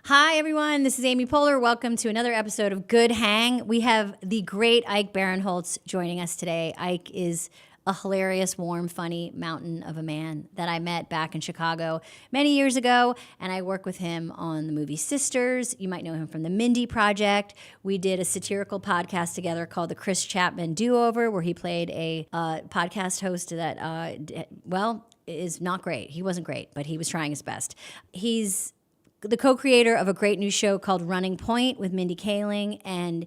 Hi, everyone. This is Amy Poehler. Welcome to another episode of Good Hang. We have the great Ike Barinholtz joining us today. Ike is a hilarious, warm, funny mountain of a man that I met back in Chicago many years ago, and I work with him on the movie Sisters. You might know him from the Mindy Project. We did a satirical podcast together called The Chris Chapman Do-Over, where he played a podcast host that, is not great. He wasn't great, but he was trying his best. He's the co-creator of a great new show called Running Point with Mindy Kaling, and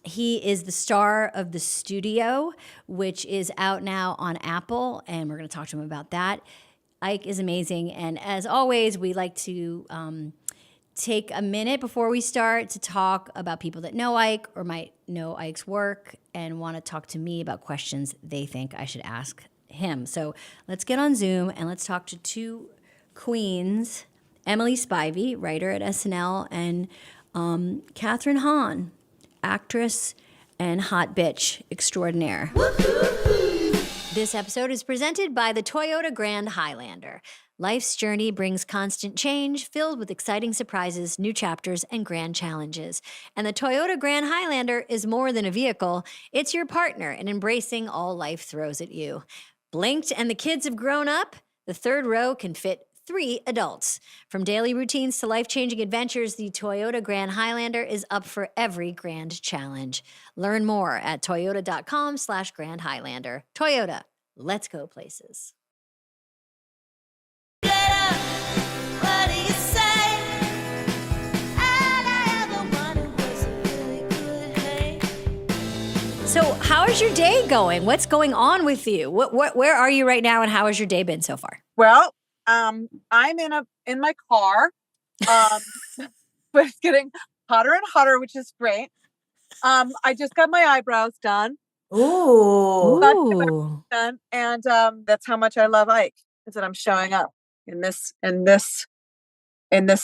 he is the star of The Studio, which is out now on Apple, and we're going to talk to him about that. Ike is amazing, and as always, we like to take a minute before we start to talk about people that know Ike or might know Ike's work and want to talk to me about questions they think I should ask him. So let's get on Zoom and let's talk to two queens, Emily Spivey, writer at SNL, and Catherine Hahn, actress and hot bitch extraordinaire. This episode is presented by the Toyota Grand Highlander. Life's journey brings constant change, filled with exciting surprises, new chapters, and grand challenges. And the Toyota Grand Highlander is more than a vehicle. It's your partner in embracing all life throws at you. Blinked and the kids have grown up. The third row can fit 3 adults. From daily routines to life-changing adventures, the Toyota Grand Highlander is up for every grand challenge. Learn more at toyota.com/Grand Highlander. Toyota, let's go places. Get up, what do you say? All I ever wanted was a really good hang. So how is your day going? What's going on with you? Where are you right now, and how has your day been so far? Well, I'm in my car, but it's getting hotter and hotter, which is great. I just got my eyebrows done. Ooh. And that's how much I love Ike, is that I'm showing up in this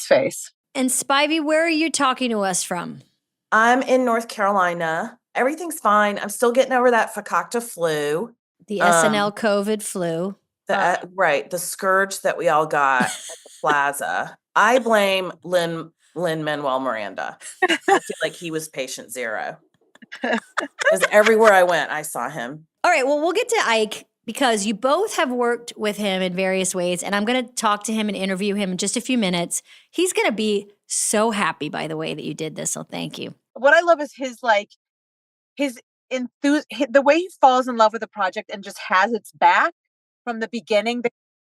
face. And Spivey, where are you talking to us from? I'm in North Carolina. Everything's fine. I'm still getting over that fakakta flu. The SNL COVID flu. Right. The scourge that we all got at the plaza. I blame Lin-Manuel Miranda. I feel like he was patient zero. Because everywhere I went, I saw him. All right. Well, we'll get to Ike because you both have worked with him in various ways. And I'm going to talk to him and interview him in just a few minutes. He's going to be so happy, by the way, that you did this. So thank you. What I love is his enthusiasm, the way he falls in love with the project and just has its back from the beginning.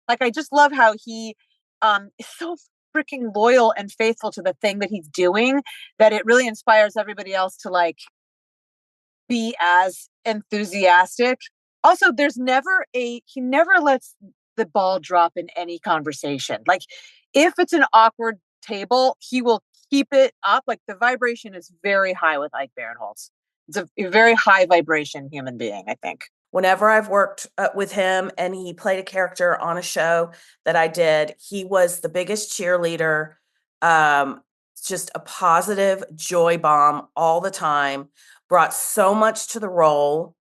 Like, I just love how he is so freaking loyal and faithful to the thing that he's doing, that it really inspires everybody else to be as enthusiastic. Also, he never lets the ball drop in any conversation. Like, if it's an awkward table, he will keep it up. Like, the vibration is very high with Ike Barinholtz. It's a very high vibration human being, I think. Whenever I've worked with him and he played a character on a show that I did, he was the biggest cheerleader, just a positive joy bomb all the time, brought so much to the role,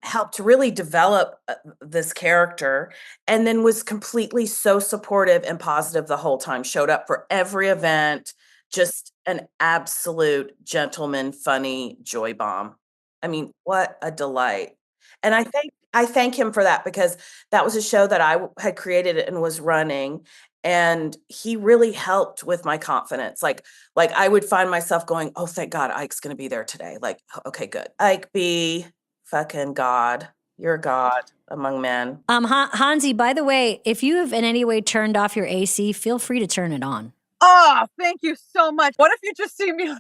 helped really develop this character, and then was completely so supportive and positive the whole time, showed up for every event, just an absolute gentleman, funny joy bomb. I mean, what a delight. And I thank him for that, because that was a show that I had created and was running, and he really helped with my confidence. Like I would find myself going, "Oh, thank God Ike's going to be there today." Like, okay, good. Ike be fucking God. You're God among men. Hansi, by the way, if you have in any way turned off your AC, feel free to turn it on. Oh, thank you so much. What if you just see me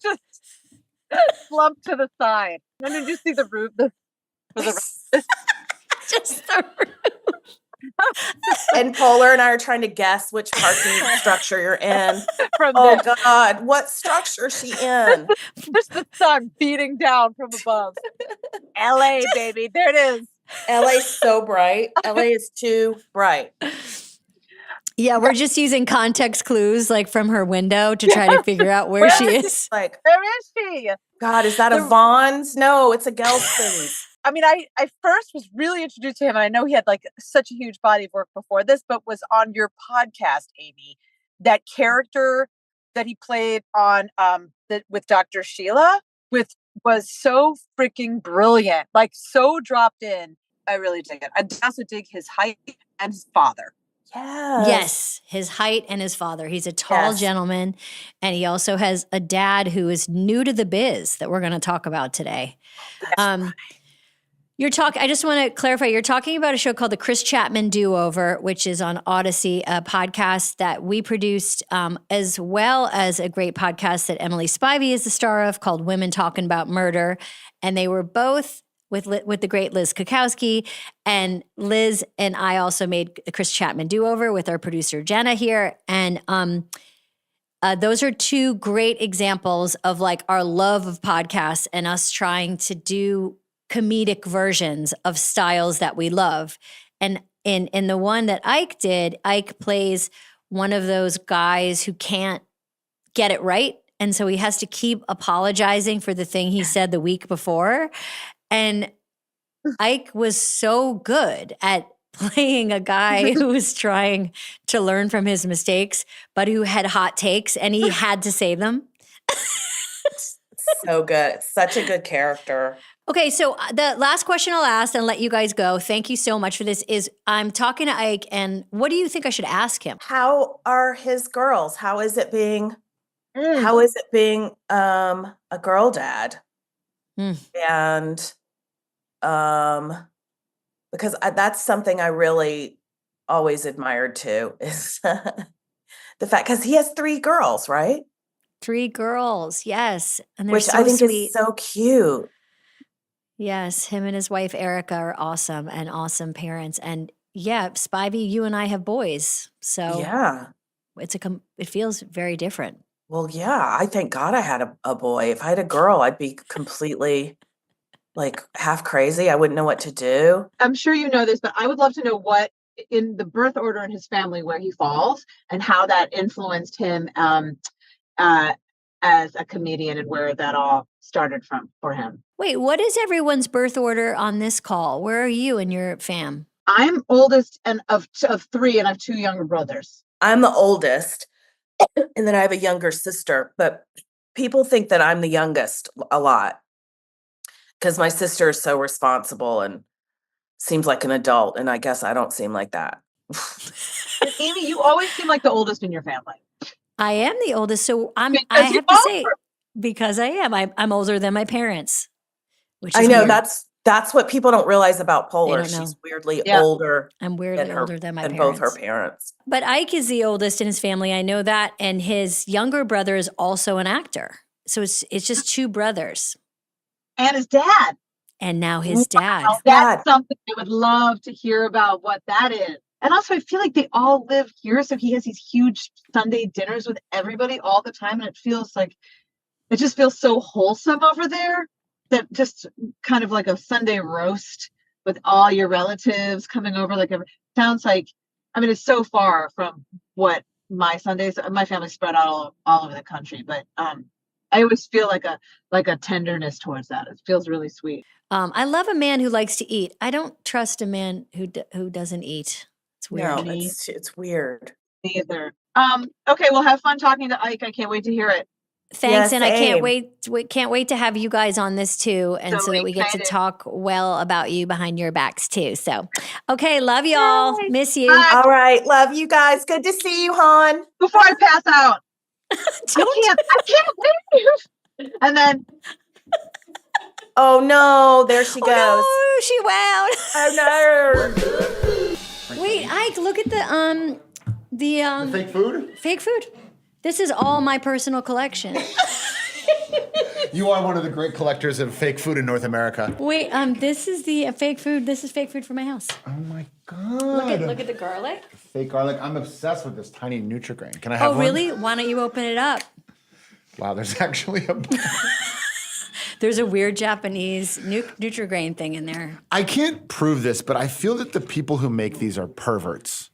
just slump to the side? And then you see the roof. Just the roof. And Poehler and I are trying to guess which parking structure you're in. God, what structure is she in? Just the sun beating down from above. LA, baby. There it is. LA's so bright. LA is too bright. Yeah, we're just using context clues from her window to try to figure out where she is. Where is she? God, is that a Vaughn's? No, it's a Gelston's. I mean, I first was really introduced to him, and I know he had such a huge body of work before this, but was on your podcast, Amy, that character that he played on with Dr. Sheila was so freaking brilliant, like so dropped in. I really dig it. I also dig his height and his father. Yes, his height and his father. He's a tall gentleman, and he also has a dad who is new to the biz that we're going to talk about today. I just want to clarify, you're talking about a show called The Chris Chapman Do-Over, which is on Odyssey, a podcast that we produced, as well as a great podcast that Emily Spivey is the star of called Women Talking About Murder. And they were both with the great Liz Kukowski, and Liz and I also made The Chris Chapman Do-Over with our producer Jenna here. And those are two great examples of like our love of podcasts and us trying to do comedic versions of styles that we love. And in the one that Ike did, Ike plays one of those guys who can't get it right. And so he has to keep apologizing for the thing he said the week before. And Ike was so good at playing a guy who was trying to learn from his mistakes, but who had hot takes and he had to say them. So good. Such a good character. Okay, so the last question I'll ask and let you guys go, thank you so much for this, is I'm talking to Ike, and what do you think I should ask him? How are his girls? How is it being a girl dad? And because that's something I really always admired too, is the fact, because he has 3 girls, right? 3 girls, yes. And they're which so I think sweet. is so cute. Yes, him and his wife Erica are awesome and awesome parents. And yeah, Spivey, you and I have boys, so Yeah. it feels very different. Well, yeah, I thank God I had a boy. If I had a girl, I'd be completely like half crazy. I wouldn't know what to do. I'm sure you know this, but I would love to know what in the birth order in his family where he falls and how that influenced him as a comedian and where that all started from for him. Wait, what is everyone's birth order on this call? Where are you and your fam? I'm oldest and of 3, and I have 2 younger brothers. I'm the oldest, and then I have a younger sister, but people think that I'm the youngest a lot because my sister is so responsible and seems like an adult, and I guess I don't seem like that. Amy, you always seem like the oldest in your family. I am the oldest, so I have to say, because I am, I'm older than my parents. Which is I know weird. that's what people don't realize about Poehler. don't know. She's weirdly older. I'm weirdly older than my than parents. both her parents. But Ike is the oldest in his family. I know that, and his younger brother is also an actor. So it's just 2 brothers, and his dad. And now his dad. That's something I would love to hear about what that is. And also, I feel like they all live here, so he has these huge Sunday dinners with everybody all the time, and it just feels so wholesome over there. That just kind of like a Sunday roast with all your relatives coming over. Sounds like, I mean, it's so far from what my Sundays. My family's spread out all over the country, but I always feel like a tenderness towards that. It feels really sweet. I love a man who likes to eat. I don't trust a man who doesn't eat. It's weird. No, it's weird. Neither. Okay, well, have fun talking to Ike. I can't wait to hear it. Thanks, and I can't wait to have you guys on this too, and so that we get to talk well about you behind your backs too. So, okay, love y'all. Bye. Miss you. Bye. All right, love you guys. Good to see you, Han. Before I pass out, I can't leave. And then, oh no, there she goes. Oh, no, she wowed. Oh no. Wait, Ike, look at the fake food? Fake food. This is all my personal collection. You are one of the great collectors of fake food in North America. Wait, this is the fake food. This is fake food for my house. Oh my God. Look at the garlic. Fake garlic. I'm obsessed with this tiny Nutri-Grain. Can I have one? Oh, really? Why don't you open it up? Wow, there's actually a... There's a weird Japanese Nutri-Grain thing in there. I can't prove this, but I feel that the people who make these are perverts.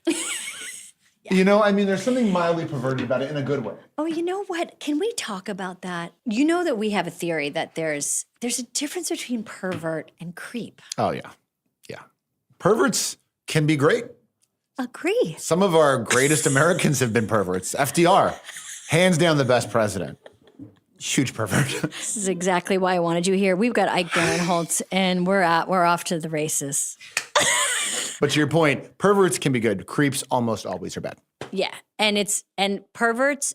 You know, I mean, there's something mildly perverted about it in a good way. Oh, you know what? Can we talk about that? You know that we have a theory that there's a difference between pervert and creep. Oh, yeah. Yeah. Perverts can be great. Agree. Some of our greatest Americans have been perverts. FDR, hands down the best president. Huge pervert. This is exactly why I wanted you here. We've got Ike Barinholtz, and we're off to the races. But to your point, perverts can be good. Creeps almost always are bad. Yeah. And perverts,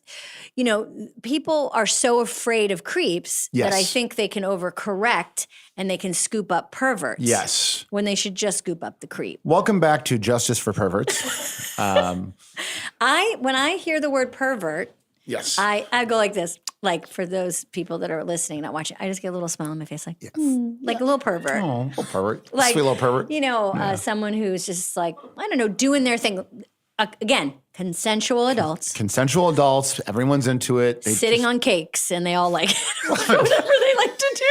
people are so afraid of creeps that I think they can overcorrect and they can scoop up perverts. Yes. When they should just scoop up the creep. Welcome back to Justice for Perverts. When I hear the word pervert, Yes. I go like this. Like for those people that are listening, not watching, I just get a little smile on my face, like, like a little pervert. Oh, little pervert. Like, Sweet little pervert. Someone who's just like, I don't know, doing their thing. Again, consensual adults. Consensual adults. Everyone's into it. Sitting on cakes, and they all like whatever they like to do.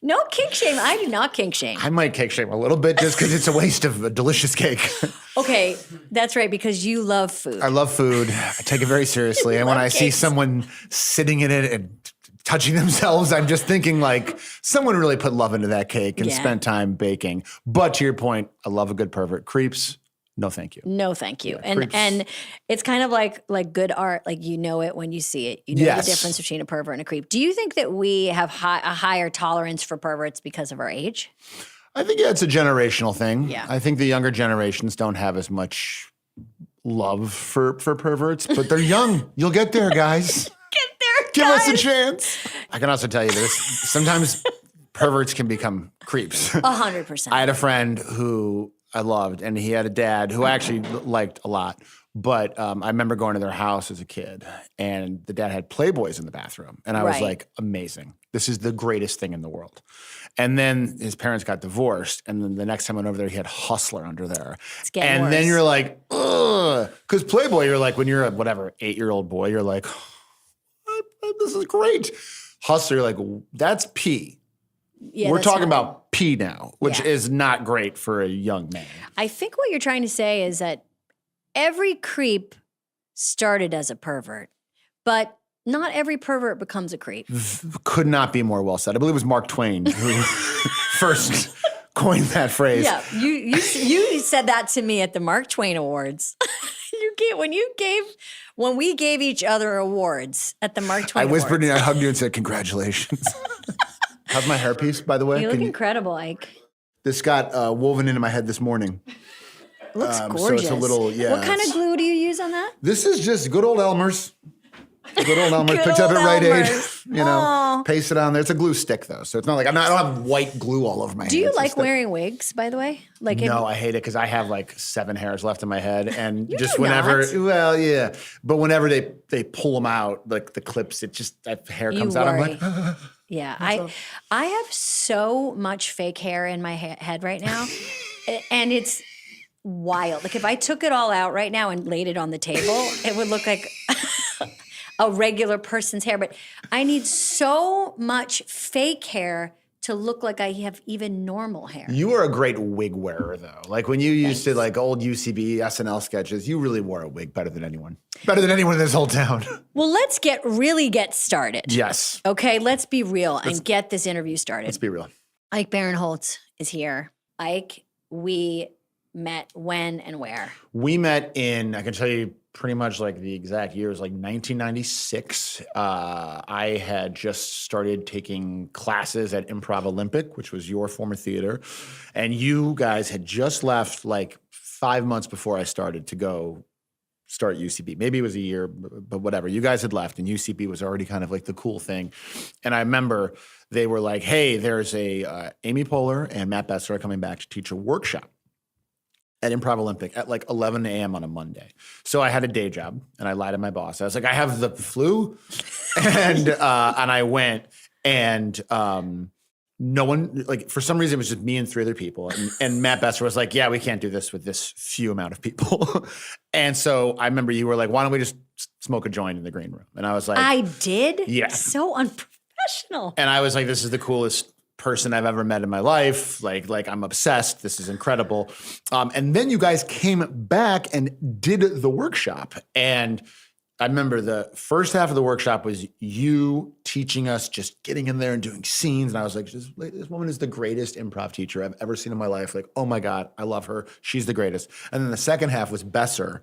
No kink shame. I do not kink shame. I might cake shame a little bit just because it's a waste of a delicious cake. Okay, that's right, because you love food. I love food. I take it very seriously. And when I see someone sitting in it and touching themselves, I'm just thinking like someone really put love into that cake and spent time baking. But to your point, I love a good pervert. Creeps, no thank you. No thank you. Yeah, and it's kind of like good art. Like you know it when you see it. You know the difference between a pervert and a creep. Do you think that we have a higher tolerance for perverts because of our age? I think it's a generational thing. Yeah. I think the younger generations don't have as much love for perverts, but they're young. You'll get there, guys. Give us a chance. I can also tell you this. Sometimes perverts can become creeps. 100%. I had a friend who I loved, and he had a dad who I actually liked a lot. But I remember going to their house as a kid, and the dad had Playboys in the bathroom. And I was like, amazing. This is the greatest thing in the world. And then his parents got divorced, and then the next time I went over there, he had Hustler under there. It's getting and worse. then you're like, ugh. Because Playboy, you're like, when you're a 8-year-old boy, you're like, this is great. Hustler, you're like, that's pee. Yeah, We're that's talking not- about pee now, which is not great for a young man. I think what you're trying to say is that every creep started as a pervert, but not every pervert becomes a creep. Could not be more well said. I believe it was Mark Twain who first coined that phrase. Yeah, you said that to me at the Mark Twain Awards. When we gave each other awards at the Mark Twain I whispered Awards. and I hugged you and said, congratulations. How's my hairpiece, by the way? You look incredible, Ike. This got woven into my head this morning. It looks So gorgeous. it's a little, What kind of glue do you use on that? This is just good old Elmer's. Good old Elmer's. Good Picked up old at Rite Aid. Elmer's. You know, paste it on there. It's a glue stick, though. So it's not like I don't have white glue all over my Do hands. you It's like just that- wearing wigs, by the way? Like No, I hate it because I have like 7 hairs left in my head, and You just do whenever, not. well, yeah, but whenever they pull them out, like the clips, it just that hair You comes out. I'm worry. like, Yeah, I have so much fake hair in my head right now, and it's wild. Like if I took it all out right now and laid it on the table, it would look like a regular person's hair. But I need so much fake hair to look like I have even normal hair. you were a great wig wearer, though. Like when you used to like old UCB SNL sketches, you really wore a wig better than anyone in this whole town. Well, let's get started. Yes, Okay, let's be real and get this interview started. let's be real. Ike Barinholtz is here. Ike, we met when and where? We met in, I can tell you pretty much like the exact year, it was like 1996. I had just started taking classes at Improv Olympic, which was your former theater. And you guys had just left like 5 months before I started to go start UCB. Maybe it was a year, but whatever. You guys had left and UCB was already kind of like the cool thing. And I remember they were like, hey, there's a Amy Poehler and Matt Besser are coming back to teach a workshop at Improv Olympic at like 11 a.m. on a Monday. So I had a day job and I lied to my boss. I was like, I have the flu. And I went and no one, like for some reason it was just me and 3 other people. And Matt Besser was like, yeah, we can't do this with this few amount of people. And so I remember you were like, why don't we just smoke a joint in the green room? And I was like, I did? Yeah. So unprofessional. and I was like, this is the coolest person I've ever met in my life. Like I'm obsessed. This is incredible. And then you guys came back and did the workshop. And I remember the first half of the workshop was you teaching us, just getting in there and doing scenes. And I was like, this woman is the greatest improv teacher I've ever seen in my life. Like, oh my God, I love her. She's the greatest. And then the second half was Besser,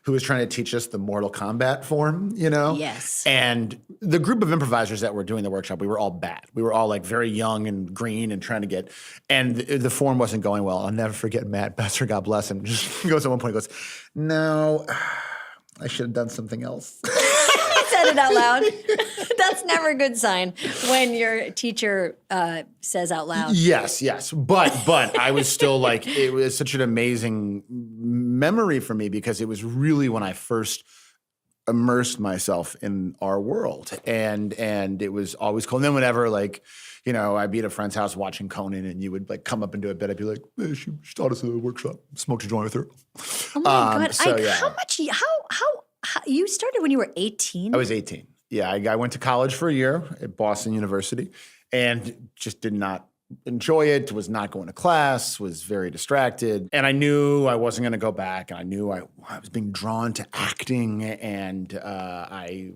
who was trying to teach us the Mortal Kombat form, you know? Yes. And the group of improvisers that were doing the workshop, we were all bad. We were all like very young and green and trying to get, and the form wasn't going well. I'll never forget Matt Besser, God bless him, just goes at one point, he goes, no, I should have done something else. I said it out loud. That's never a good sign when your teacher says out loud. Yes. But I was still like, it was such an amazing memory for me because it was really when I first immersed myself in our world. And it was always cool. And then whenever like, you know, I'd be at a friend's house watching Conan and you would like come up and do a bit, I'd be like, hey, she taught us a workshop, smoked a joint with her. Oh my God. So, Ike, yeah. how you started when you were 18? I was 18. Yeah, I went to college for a year at Boston University and just did not enjoy it, was not going to class, was very distracted. And I knew I wasn't going to go back. And I knew I was being drawn to acting. And I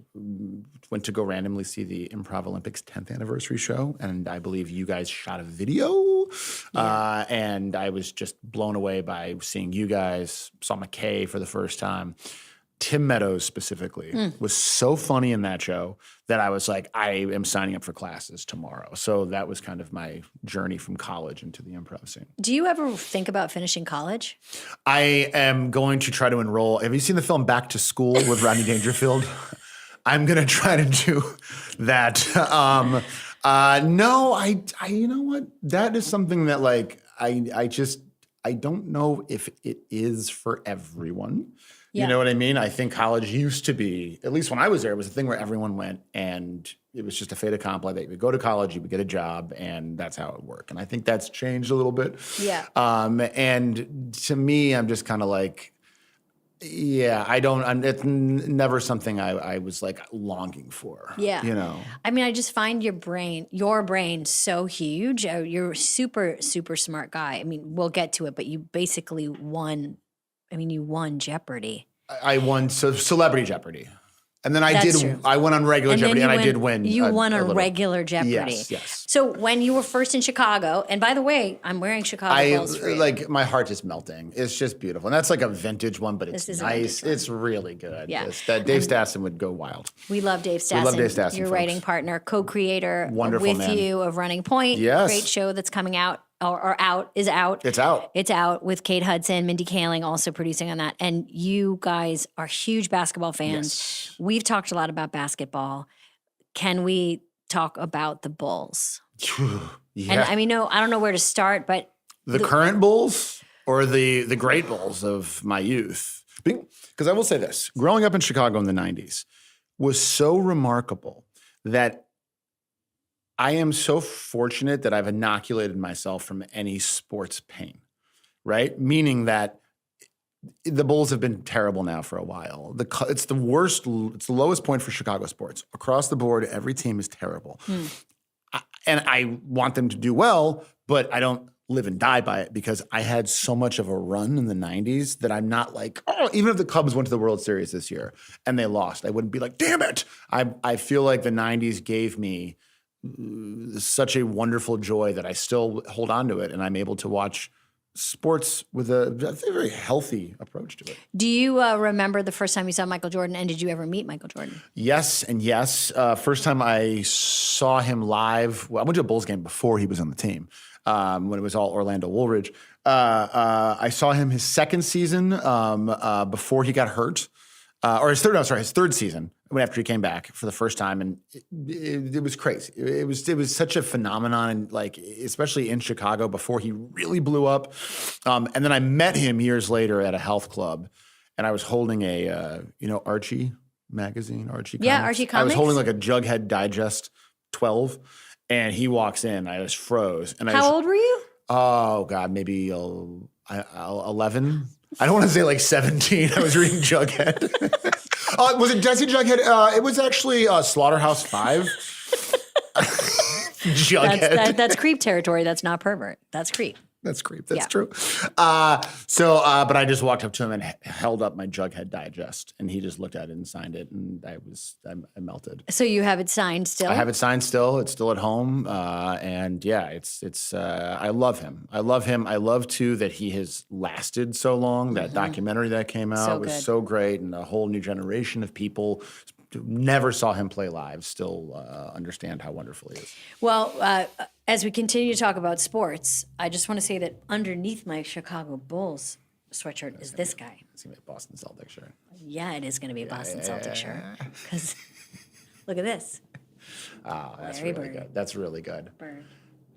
went to go randomly see the Improv Olympics 10th anniversary show. And I believe you guys shot a video. Yeah. And I was just blown away by seeing you guys, saw McKay for the first time. Tim Meadows specifically was so funny in that show that I was like, I am signing up for classes tomorrow. So that was kind of my journey from college into the improv scene. Do you ever think about finishing college? I am going to try to enroll. Have you seen the film Back to School with Rodney Dangerfield? I'm going to try to do that. No, I you know what? That is something that like, I don't know if it is for everyone. Yeah. You know what I mean? I think college used to be, at least when I was there, it was a thing where everyone went and it was just a fait accompli that you would go to college, you would get a job, and that's how it would work. And I think that's changed a little bit. Yeah. And to me, I'm just kind of like, yeah, it's never something I was like longing for. Yeah. You know? I mean, I just find your brain so huge. You're a super, super smart guy. I mean, we'll get to it, but you basically won. I mean, you won Jeopardy. I won Celebrity Jeopardy. And then That's true. I went on regular Jeopardy and I did win. You won a little. regular Jeopardy. Yes. So when you were first in Chicago, and by the way, I'm wearing Chicago balls for you. Like my heart is melting. It's just beautiful. And that's like a vintage one, but it's This is a nice. vintage one. It's really good. Yeah. That Dave Stassen would go wild. We love Dave Stassen. We love Dave Stassen, Your folks. writing partner, co-creator Wonderful with man. you of Running Point. Yes. Great show that's coming out. Or out. It's out. It's out with Kate Hudson, Mindy Kaling also producing on that. And you guys are huge basketball fans. Yes. We've talked a lot about basketball. Can we talk about the Bulls? Yeah. And I mean, no, I don't know where to start, but the current Bulls or the great Bulls of my youth? Because I will say this, growing up in Chicago in the 90s was so remarkable that I am so fortunate that I've inoculated myself from any sports pain, right? Meaning that the Bulls have been terrible now for a while. It's the worst, it's the lowest point for Chicago sports. Across the board, every team is terrible. And I want them to do well, but I don't live and die by it because I had so much of a run in the 90s that I'm not like, oh, even if the Cubs went to the World Series this year and they lost, I wouldn't be like, damn it. I feel like the 90s gave me such a wonderful joy that I still hold on to it, and I'm able to watch sports with a very healthy approach to it. do you remember the first time you saw Michael Jordan, and did you ever meet Michael Jordan? Yes and yes. First time I saw him live, well, I went to a Bulls game before he was on the team, when it was all Orlando Woolridge. I saw him his second season before he got hurt. Or his third season after he came back for the first time, and it was crazy. It was such a phenomenon, and like especially in Chicago before he really blew up. And then I met him years later at a health club, and I was holding a Archie magazine, Archie. Yeah, Comics. Archie I was Comics. holding like a Jughead Digest 12, and he walks in. I just froze. And How old were you? Oh God, maybe 11. I don't want to say like 17. I was reading Jughead. Was it Jesse Jughead? It was actually Slaughterhouse 5. Jughead. That's creep territory. That's not pervert. That's creep. That's great. That's Yeah. true. But I just walked up to him and held up my Jughead Digest, and he just looked at it and signed it, and I melted. So you have it signed still? I have it signed still. It's still at home, and yeah, it's. I love him. I love him. I love too that he has lasted so long. That documentary that came out was so great, and a whole new generation of people who never saw him play live still understand how wonderful he is. Well, as we continue to talk about sports, I just want to say that underneath my Chicago Bulls sweatshirt is this guy. It's gonna be a Boston Celtics shirt. Yeah, it is going to be a Boston Celtics shirt. Because look at this. Oh, that's Larry really Bird. good. That's really good. Bird,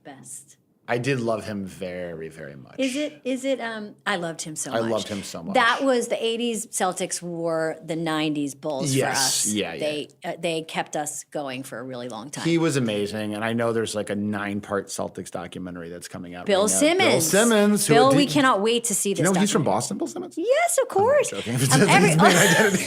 best. I did love him very, very much. Is it, I loved him so much. I loved him so much. That was the 80s Celtics wore the 90s Bulls for us. Yeah. They kept us going for a really long time. He was amazing, and I know there's like a 9-part Celtics documentary that's coming out. Bill right now. Simmons. Bill Simmons. Bill, we cannot wait to see this. You know he's from documentary. Boston, Bill Simmons? Yes, of course. I'm joking.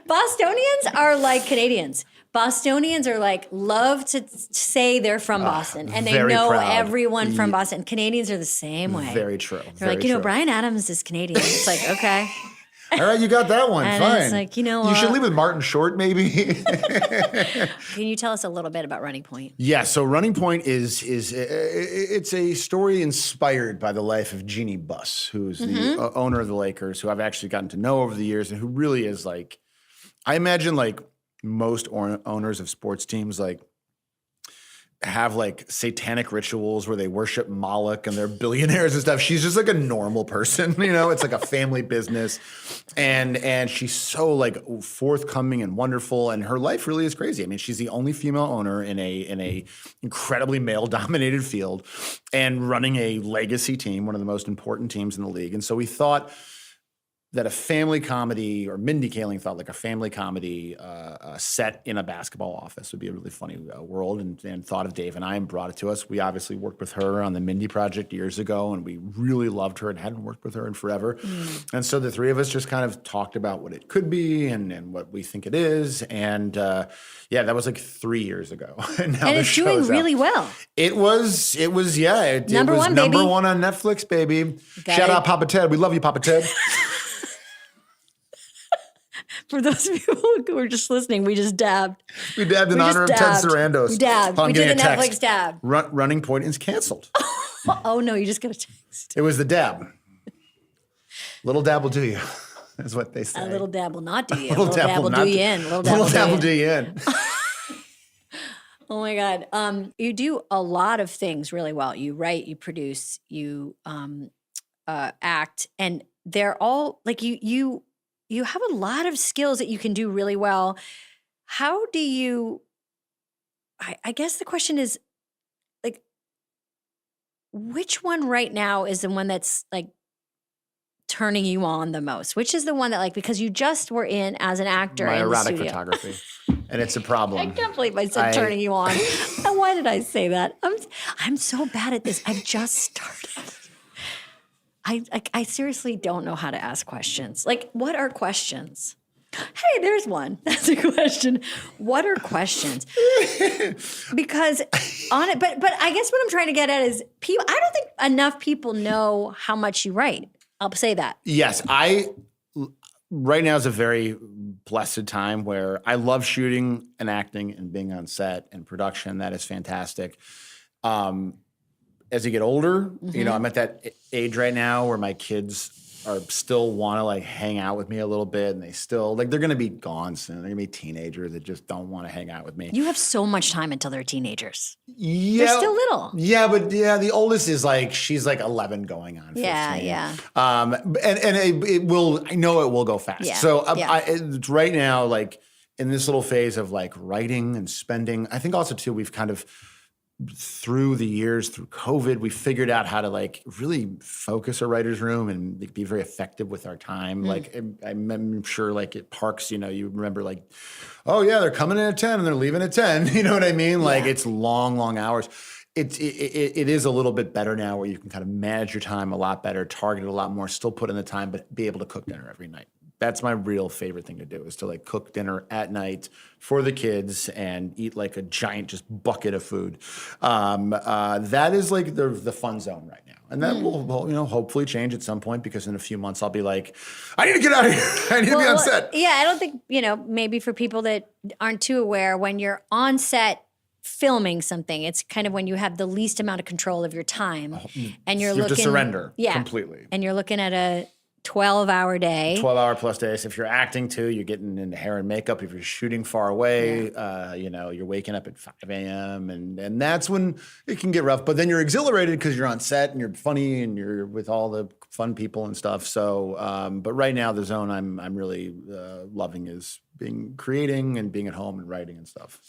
Bostonians are like Canadians. Bostonians are like love to say they're from Boston, and they very know proud. everyone from Boston. Canadians are the same way. Very true. They're like, Brian Adams is Canadian. It's like, okay. All right, you got that one. And Fine. it's like, you should leave with Martin Short, maybe. Can you tell us a little bit about Running Point? Yeah, so Running Point is it's a story inspired by the life of Jeannie Buss, who's the owner of the Lakers, who I've actually gotten to know over the years, and who really is like, I imagine like most owners of sports teams like have like satanic rituals where they worship Moloch and they're billionaires and stuff. She's just like a normal person, you know. It's like a family business, and she's so like forthcoming and wonderful, and her life really is crazy. I mean, she's the only female owner in a incredibly male dominated field, and running a legacy team, one of the most important teams in the league. And so we thought that a family comedy, or Mindy Kaling thought like a family comedy set in a basketball office would be a really funny world, and thought of Dave and I and brought it to us. We obviously worked with her on the Mindy Project years ago, and we really loved her and hadn't worked with her in forever. And so the three of us just kind of talked about what it could be and what we think it is. And yeah, that was like 3 years ago. And now It's doing really well. It was Number one, number baby. one on Netflix, baby. Got Shout it. out Papa Ted. We love you, Papa Ted. For those people who are just listening, we just dabbed. We dabbed in honor of Ted Sarandos. We dabbed. I'm We getting did a a text. Netflix dab. Running Point is canceled. Oh no, you just got a text. It was the dab. Little dab will do you. That's what they say. A little dab will not do you. A Little little dab dab will will not do you do- in. Little Little dab will do do you in. you in. Oh my God. You do a lot of things really well. You write, you produce, you act, and they're all like you have a lot of skills that you can do really well. How do you, I guess the question is like, which one right now is the one that's like turning you on the most? Which is the one that like, because you just were in as an actor My in the erotic studio. photography. And it's a I problem. can't believe I said turning you on. Why did I say that? I'm so bad at this. I've just started. I seriously don't know how to ask questions. Like, what are questions? Hey, there's one. That's a question. What are questions? Because on it, but I guess what I'm trying to get at is people. I don't think enough people know how much you write. I'll say that. Yes, right now is a very blessed time where I love shooting and acting and being on set and production. That is fantastic. As you get older, you know, I'm at that age right now where my kids are still want to like hang out with me a little bit, and they still like, they're going to be gone soon. They're going to be teenagers that just don't want to hang out with me. You have so much time until they're teenagers. Yeah, They're still little. Yeah, but the oldest is like, she's like 11 going on 15. Yeah. And it will, I know it will go fast. Yeah, So yeah. it's right now, like in this little phase of like writing and spending, I think also too, we've kind of through the years, through COVID, we figured out how to like really focus our writer's room and be very effective with our time. Like I'm sure like at parks, you know, you remember like, oh yeah, they're coming in at 10 and they're leaving at 10. You know what I mean? Like it's long hours. It is a little bit better now where you can kind of manage your time a lot better, target it a lot more, still put in the time, but be able to cook dinner every night. That's my real favorite thing to do, is to like cook dinner at night for the kids and eat like a giant just bucket of food. That is like the fun zone right now. And that will hopefully change at some point, because in a few months I'll be like, I need to get out of here. I need to be on set. Yeah, I don't think, maybe for people that aren't too aware, when you're on set filming something, it's kind of when you have the least amount of control of your time. And you have to surrender completely. And you're looking at a 12-hour day. 12-hour plus days. If you're acting too, you're getting into hair and makeup. If you're shooting far away, you're waking up at 5 a.m. And that's when it can get rough. But then you're exhilarated because you're on set and you're funny and you're with all the fun people and stuff. So, but right now the zone I'm really loving is creating and being at home and writing and stuff.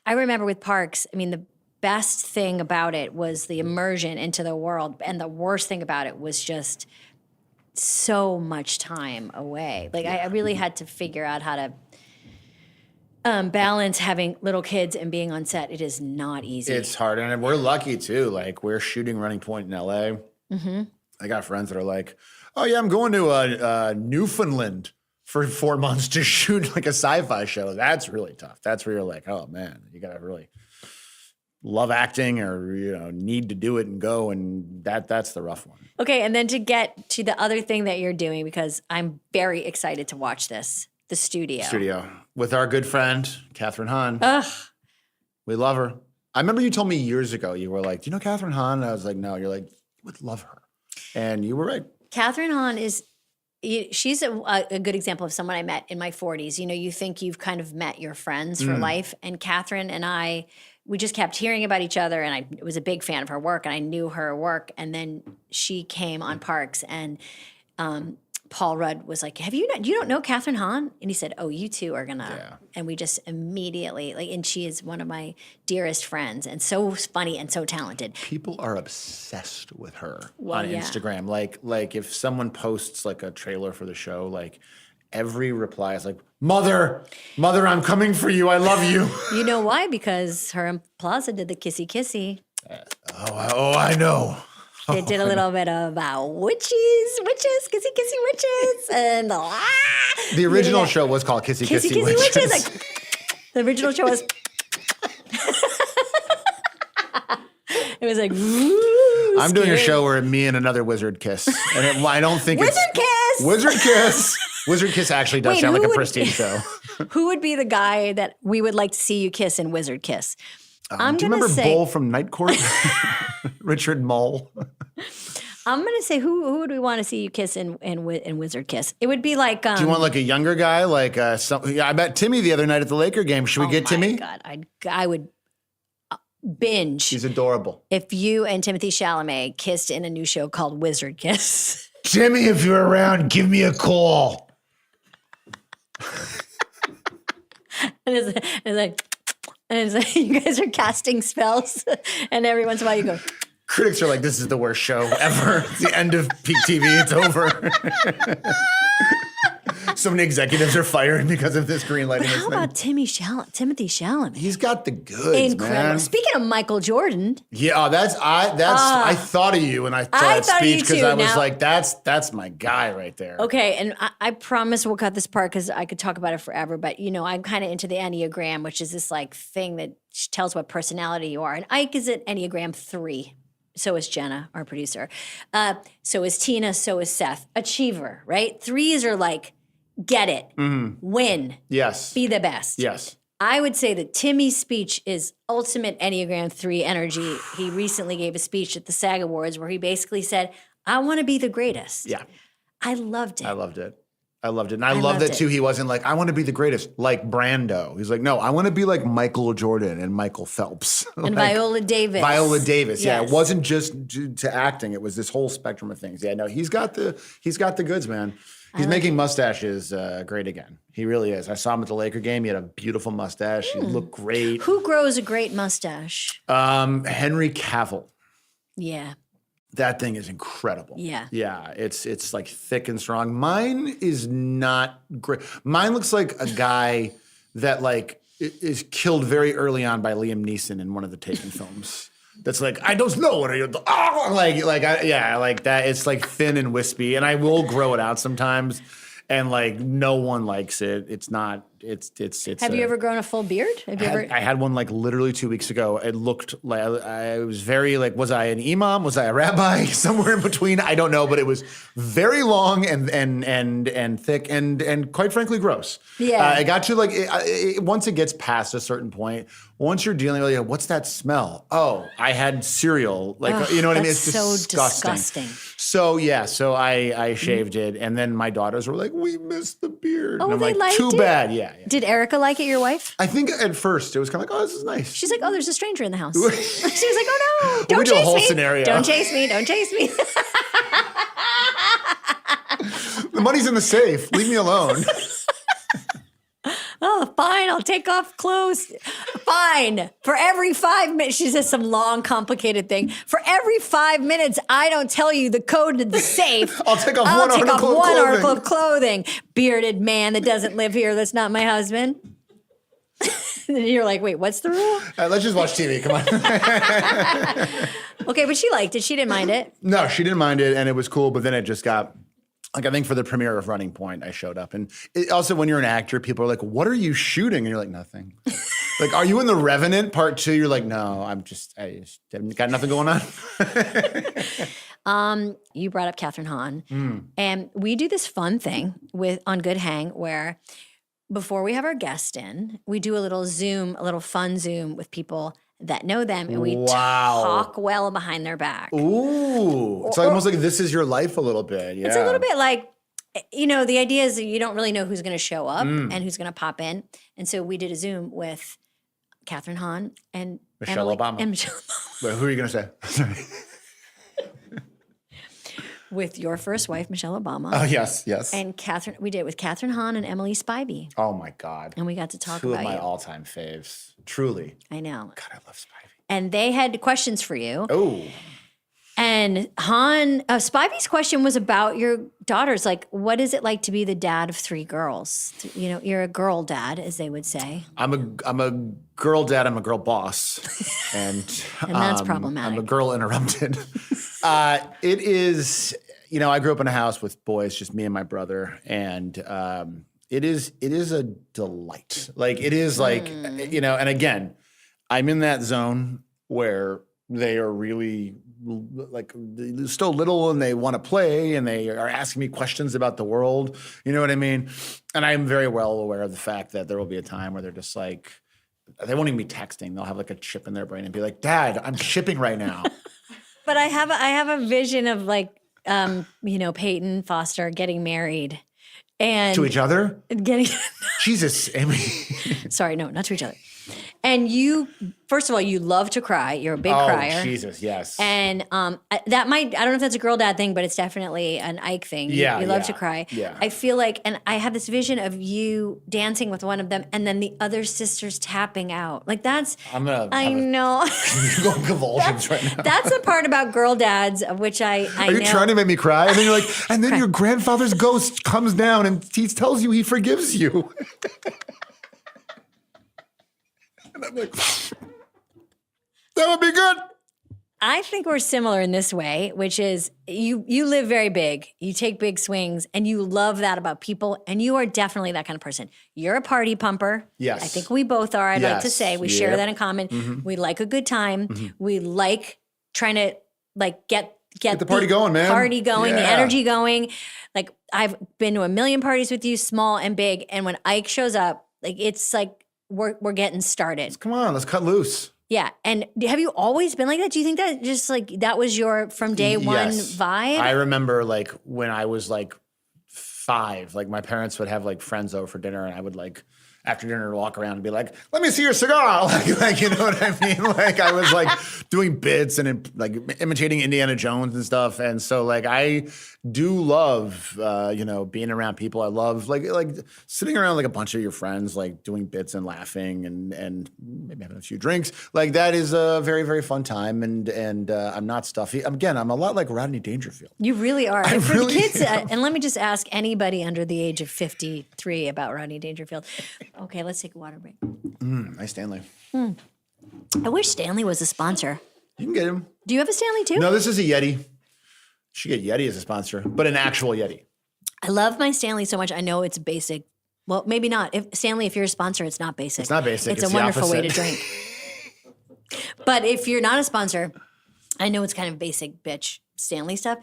I remember with Parks, the best thing about it was the immersion into the world. And the worst thing about it was just so much time away. Like I really had to figure out how to balance having little kids and being on set. It is not easy. It's hard. And we're lucky too. Like, we're shooting Running Point in LA. Mm-hmm. I got friends that are like, oh yeah, I'm going to Newfoundland for 4 months to shoot like a sci-fi show. That's really tough. That's where you're like, oh man, you gotta really love acting or need to do it and go, and that's the rough one. Okay, and then to get to the other thing that you're doing, because I'm very excited to watch this, the studio with our good friend Catherine Hahn. Ugh, we love her. I remember you told me years ago, you were like, do you know Catherine Hahn? And I was like, no. You're like, you would love her, and you were right. Catherine Hahn she's a good example of someone I met in my 40s. You think you've kind of met your friends for life, and Catherine and I, we just kept hearing about each other, and I was a big fan of her work, and I knew her work. And then she came on Parks, and Paul Rudd was like, you don't know Catherine Hahn? And he said, oh, you two are gonna. Yeah. And we just immediately, and she is one of my dearest friends, and so funny and so talented. People are obsessed with her on Instagram. Like if someone posts like a trailer for the show, like every reply is like, Mother, I'm coming for you. I love you. You know why? Because her and Plaza did the kissy kissy. I know. They did a little bit of witches, kissy kissy witches, and the original show was called Kissy Kissy Witches. Like, the original show was. It was like. I'm doing a show where me and another wizard kiss, and I don't think Wizard Kiss. Wizard Kiss actually does sound like a pristine show. Who would be the guy that we would like to see you kiss in Wizard Kiss? Do you remember Bull from Night Court? Richard Mull. I'm going to say, who would we want to see you kiss in Wizard Kiss? It would be like... Do you want like a younger guy? Like I met Timmy the other night at the Laker game. Should we get Timmy? Oh my God, I would binge. He's adorable. If you and Timothée Chalamet kissed in a new show called Wizard Kiss. Timmy, if you're around, give me a call. And it's like, you guys are casting spells, and every once in a while you go. Critics are like, this is the worst show ever. It's the end of peak TV. It's over. So many executives are fired because of this green lighting. How about Timothée Chalamet? He's got the goods, incredible. Man. Speaking of Michael Jordan. Yeah, I thought of you when I saw that speech, because I was like, that's my guy right there. Okay, and I promise we'll cut this part because I could talk about it forever, but I'm kind of into the Enneagram, which is this like thing that tells what personality you are. And Ike is at Enneagram 3. So is Jenna, our producer. So is Tina, so is Seth. Achiever, right? 3s are like, get it, win, yes, be the best. Yes. I would say that Timmy's speech is ultimate Enneagram 3 energy. He recently gave a speech at the SAG Awards where he basically said, I want to be the greatest. Yeah. I loved it. I loved it. And I love that too. He wasn't like, I want to be the greatest, like Brando. He's like, no, I want to be like Michael Jordan and Michael Phelps. And like, Viola Davis. Yes. Yeah. It wasn't just to acting. It was this whole spectrum of things. Yeah, no, he's got the goods, man. He's making mustaches great again. He really is. I saw him at the Laker game. He had a beautiful mustache. He looked great. Who grows a great mustache? Henry Cavill. Yeah. That thing is incredible. Yeah. Yeah. It's like thick and strong. Mine is not great. Mine looks like a guy that like is killed very early on by Liam Neeson in one of the Taken films. That's like, I don't know what are you, like that. It's like thin and wispy, and I will grow it out sometimes. and like no one likes it. It's not. It's. Have you ever grown a full beard? Have you ever? I had one like literally 2 weeks ago. It looked like I was very like, was I an imam? Was I a rabbi? Somewhere in between. I don't know, but it was very long and thick and quite frankly gross. Yeah. It got to like once it gets past a certain point. Once you're dealing with what's that smell? Oh, I had cereal. Like you know what I mean? It's so disgusting. So yeah, so I shaved it, and then my daughters were like, "We missed the beard." Oh, and I'm they like, liked "Too it? bad." Yeah. Did Erica like it, your wife? I think at first it was kind of like, "Oh, this is nice." She's like, oh, there's a stranger in the house. She was like, oh no, don't we do a chase whole me. scenario. Don't chase me. Don't chase me. The money's in the safe. Leave me alone. Oh, fine. I'll take off clothes. Fine. For every 5 minutes, she says some long, complicated thing. For every 5 minutes, I don't tell you the code to the safe. I'll take off I'll one take off article of one clothing. article of clothing. Bearded man that doesn't live here. That's not my husband. And you're like, wait, what's the rule? Let's just watch TV. Come on. Okay, but she liked it. She didn't mind it. No, she didn't mind it, and it was cool. But then it just got like, I think for the premiere of Running Point, I showed up, and also when you're an actor, people are like, "What are you shooting?" And you're like, "Nothing." Like, are you in The Revenant Part 2? You're like, "No, I just got nothing going on." You brought up Catherine Hahn, and we do this fun thing on Good Hang where before we have our guest in, we do a little fun Zoom with people that know them, and we talk well behind their back. Ooh, it's almost like this is your life a little bit. Yeah, it's a little bit like, the idea is that you don't really know who's going to show up and who's going to pop in, and so we did a Zoom with Catherine Hahn and Michelle Obama. And Michelle Obama. Wait, who are you going to say? Sorry. With your first wife, Michelle Obama. Oh, yes. And we did it with Catherine Hahn and Emily Spivey. Oh my God. And we got to talk Two about of my you. all-time faves. Truly. I know. God, I love Spivey. And they had questions for you. Oh. And Spivey's question was about your daughters. Like, what is it like to be the dad of 3 girls? You're a girl dad, as they would say. I'm a girl dad. I'm a girl boss, and that's problematic. I'm a girl interrupted. It is. I grew up in a house with boys, just me and my brother, and it is a delight. Like it is like and again, I'm in that zone where they are really like still little and they want to play and they are asking me questions about the world. You know what I mean? And I'm very well aware of the fact that there will be a time where they're just like, they won't even be texting. They'll have like a chip in their brain and be like, "Dad, I'm shipping right now." But I have a vision of like, Peyton Foster getting married and To each other? getting. Jesus, Amy. Sorry, no, not to each other. And you, first of all, you love to cry. You're a big crier. Oh, Jesus, yes. And that might, I don't know if that's a girl dad thing, but it's definitely an Ike thing. You love to cry. Yeah. I feel like, and I have this vision of you dancing with one of them and then the other sisters tapping out. Like that's, I know. You're going convulsions right now. That's the part about girl dads of which I know. Are you trying to make me cry? And then you're like, and then your grandfather's ghost comes down and he tells you he forgives you. And I'm like, that would be good. I think we're similar in this way, which is you live very big, you take big swings, and you love that about people, and you are definitely that kind of person. You're a party pumper. Yes. I think we both are. I'd like to Yes. say we share Yep. that in common. Mhm. We like a good time. We like trying to like get the party going, man. Party going, the Yeah. energy going. Like I've been to a million parties with you, small and big, and when Ike shows up, like it's like we're getting started. Come on, let's cut loose. Yeah. And have you always been like that? Do you think that just like that was your from day one Yes. vibe? I remember like when I was like 5, like my parents would have like friends over for dinner and I would like after dinner walk around and be like, "Let me see your cigar." Like you know what I mean? Like I was like doing bits and like imitating Indiana Jones and stuff. And so like I do love being around people. I love like sitting around like a bunch of your friends, like doing bits and laughing and maybe having a few drinks. Like that is a very, very fun time. And I'm not stuffy. Again, I'm a lot like Rodney Dangerfield. You really are. I And for really the kids, am. and let me just ask anybody under the age of 53 about Rodney Dangerfield. Okay, let's take a water break. Nice Stanley. I wish Stanley was a sponsor. You can get him. Do you have a Stanley too? No, this is a Yeti. Should get Yeti as a sponsor, but an actual Yeti. I love my Stanley so much. I know it's basic. Well, maybe not. If Stanley, if you're a sponsor, it's not basic. It's not basic. It's It's a the wonderful way to opposite. drink. But if you're not a sponsor, I know it's kind of basic bitch Stanley stuff.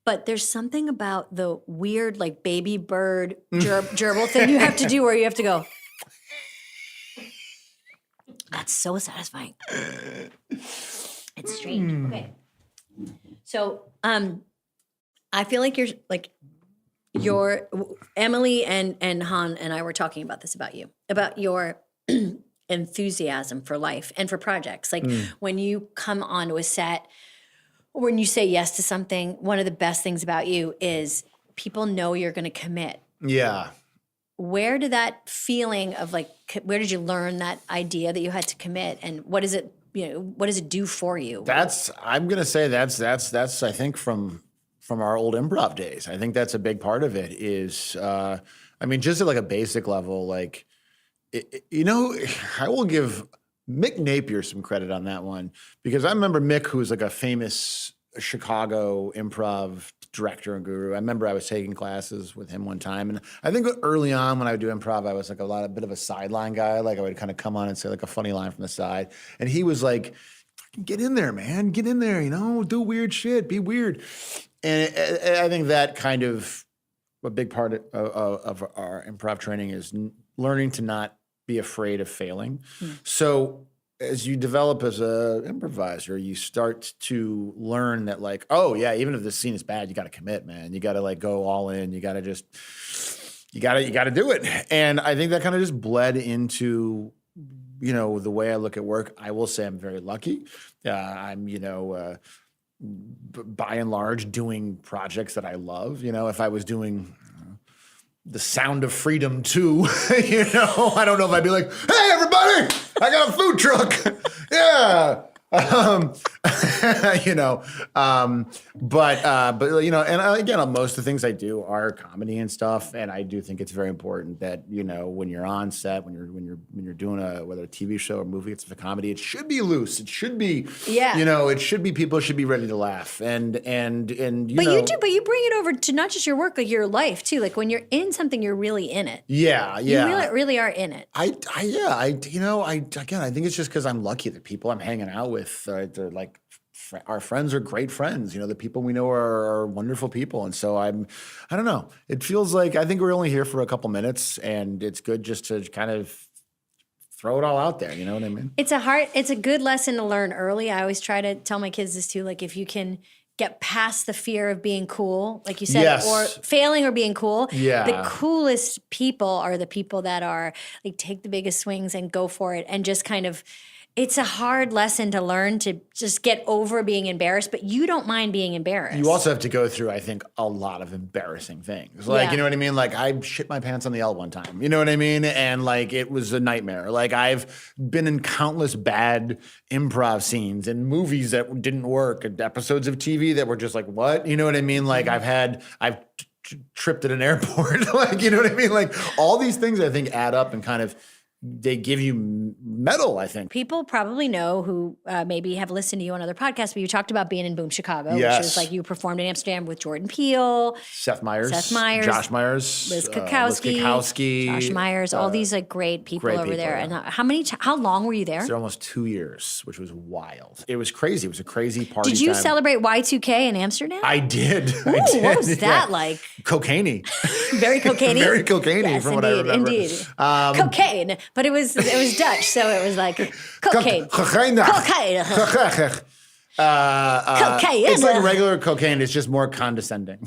But there's something about the weird, like baby bird gerbil thing you have to do where you have to go. That's so satisfying. It's strange. Okay. So, I feel like you're Emily and Han and I were talking about this about you, about your enthusiasm for life and for projects. Like when you come onto a set, when you say yes to something, one of the best things about you is people know you're going to commit. Yeah. Where did that feeling of like, where did you learn that idea that you had to commit, and what does it, what does it do for you? I'm gonna say that's I think from our old improv days. I think that's a big part of it. Is I mean, just at like a basic level, like I will give Mick Napier some credit on that one, because I remember Mick, who's like a famous Chicago improv director and guru. I remember I was taking classes with him one time, and I think early on when I would do improv, I was like a bit of a sideline guy. Like I would kind of come on and say like a funny line from the side, and he was like, "Get in there, man. Get in there. Do weird shit. Be weird." And I think that kind of a big part of our improv training is learning to not be afraid of failing. So as you develop as an improviser, you start to learn that like, oh yeah, even if this scene is bad, you got to commit, man. You got to like go all in. You got to do it. And I think that kind of just bled into, the way I look at work. I will say I'm very lucky. I'm, by and large doing projects that I love. If I was doing The Sound of Freedom 2, I don't know if I'd be like, hey, everybody, I got a food truck. Yeah. And again, most of the things I do are comedy and stuff. And I do think it's very important that, when you're on set, when you're doing whether a TV show or movie, it's a comedy, it should be loose. It should be, it should be, people should be ready to laugh. But you bring it over to not just your work, like your life too. Like when you're in something, you're really in it. Yeah. You really are in it. I think it's just because I'm lucky that people I'm hanging out with, they're like, our friends are great friends. The people we know are wonderful people. And so I don't know. It feels like, I think we're only here for a couple minutes, and it's good just to kind of throw it all out there. You know what I mean? It's a good lesson to learn early. I always try to tell my kids this too. Like if you can get past the fear of being cool, like you said, yes. or failing or being cool. Yeah. The coolest people are the people that are like, take the biggest swings and go for it, and just kind of, it's a hard lesson to learn, to just get over being embarrassed, but you don't mind being embarrassed. You also have to go through, I think, a lot of embarrassing things. Like, you know what I mean? Like I shit my pants on the L one time, you know what I mean? And like, it was a nightmare. Like I've been in countless bad improv scenes and movies that didn't work, and episodes of TV that were just like, what? You know what I mean? Like I've tripped at an airport, like, you know what I mean? Like all these things I think add up and kind of, they give you metal, I think. People probably know who maybe have listened to you on other podcasts, but you talked about being in Boom Chicago, Yes. which is like you performed in Amsterdam with Jordan Peele, Seth Meyers, Josh Myers, Liz Kukowski, Josh Myers, all these like great people over there. Yeah. And how long were you there? So almost 2 years, which was wild. It was crazy. It was a crazy party. Did you time. celebrate Y2K in Amsterdam? I did. Ooh, what was that like? Cocaine-y. Very cocaine-y? Very cocaine-y, yes, from what I remember. Indeed. Cocaine, but it was Dutch, so it was like cocaine. Cocaine. Cocaine. It's like regular cocaine. It's just more condescending.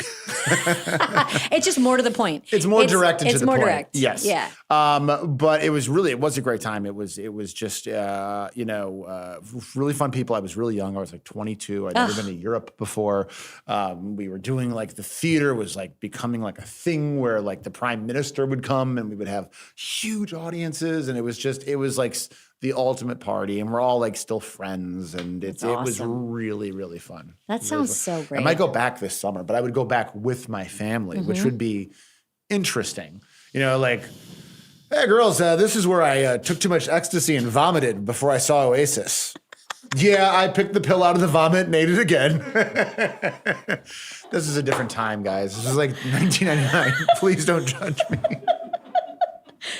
It's just more to the point. It's more direct and to it's the more point. direct. Yes. Yeah. But it was a great time. It was just really fun people. I was really young. I was like 22. I'd never been to Europe before. We were doing like, the theater was like becoming like a thing where like the prime minister would come and we would have huge audiences, and it was like the ultimate party, and we're all like still friends, and it was really, really fun. That sounds so great. I might go back this summer, but I would go back with my family, which would be interesting. Like, hey girls, this is where I took too much ecstasy and vomited before I saw Oasis. Yeah, I picked the pill out of the vomit and ate it again. This is a different time, guys. This is like 1999. Please don't judge me.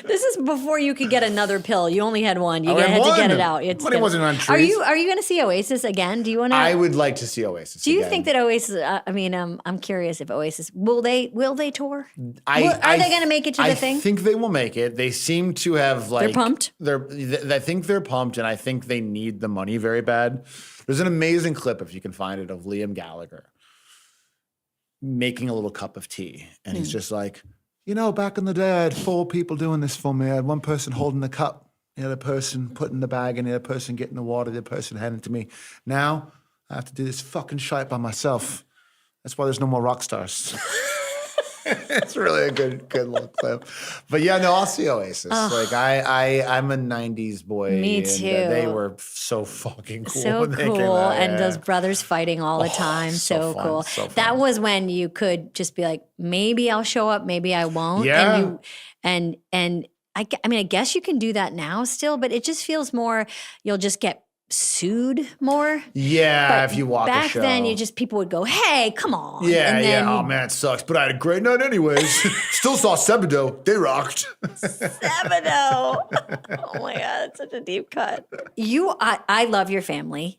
This is before you could get another pill. You only had one. You I had to get won. it out. Money wasn't on Are trees. you going to see Oasis again? Do you want to? I would like to see Oasis. Do you again. think that Oasis? I'm curious if Oasis will they tour? Are they going to make it to the thing? I think they will make it. They seem to have like They're pumped? I think they're pumped, and I think they need the money very bad. There's an amazing clip, if you can find it, of Liam Gallagher making a little cup of tea, and he's just like, back in the day, I had 4 people doing this for me. I had one person holding the cup, the other person putting the bag in, the other person getting the water, the other person handing it to me. Now I have to do this fucking shite by myself. That's why there's no more rock stars. It's really a good little clip. But yeah, no, I'll see Oasis. Like I'm a 90s boy. Me and, too. They were so fucking cool. So when they came cool, out. and Yeah. those brothers fighting all the time. so So fun, cool. so fun. That was when you could just be like, maybe I'll show up, maybe I won't. Yeah. And I guess you can do that now still, but it just feels more. You'll just get sued more. Yeah, But if you walk a back show. then, people would go, "Hey, come on!" Yeah, and then yeah. Oh man, it sucks. But I had a great night anyways. Still saw Sebadoh. They rocked. Sebadoh. Oh my god, it's such a deep cut. I love your family.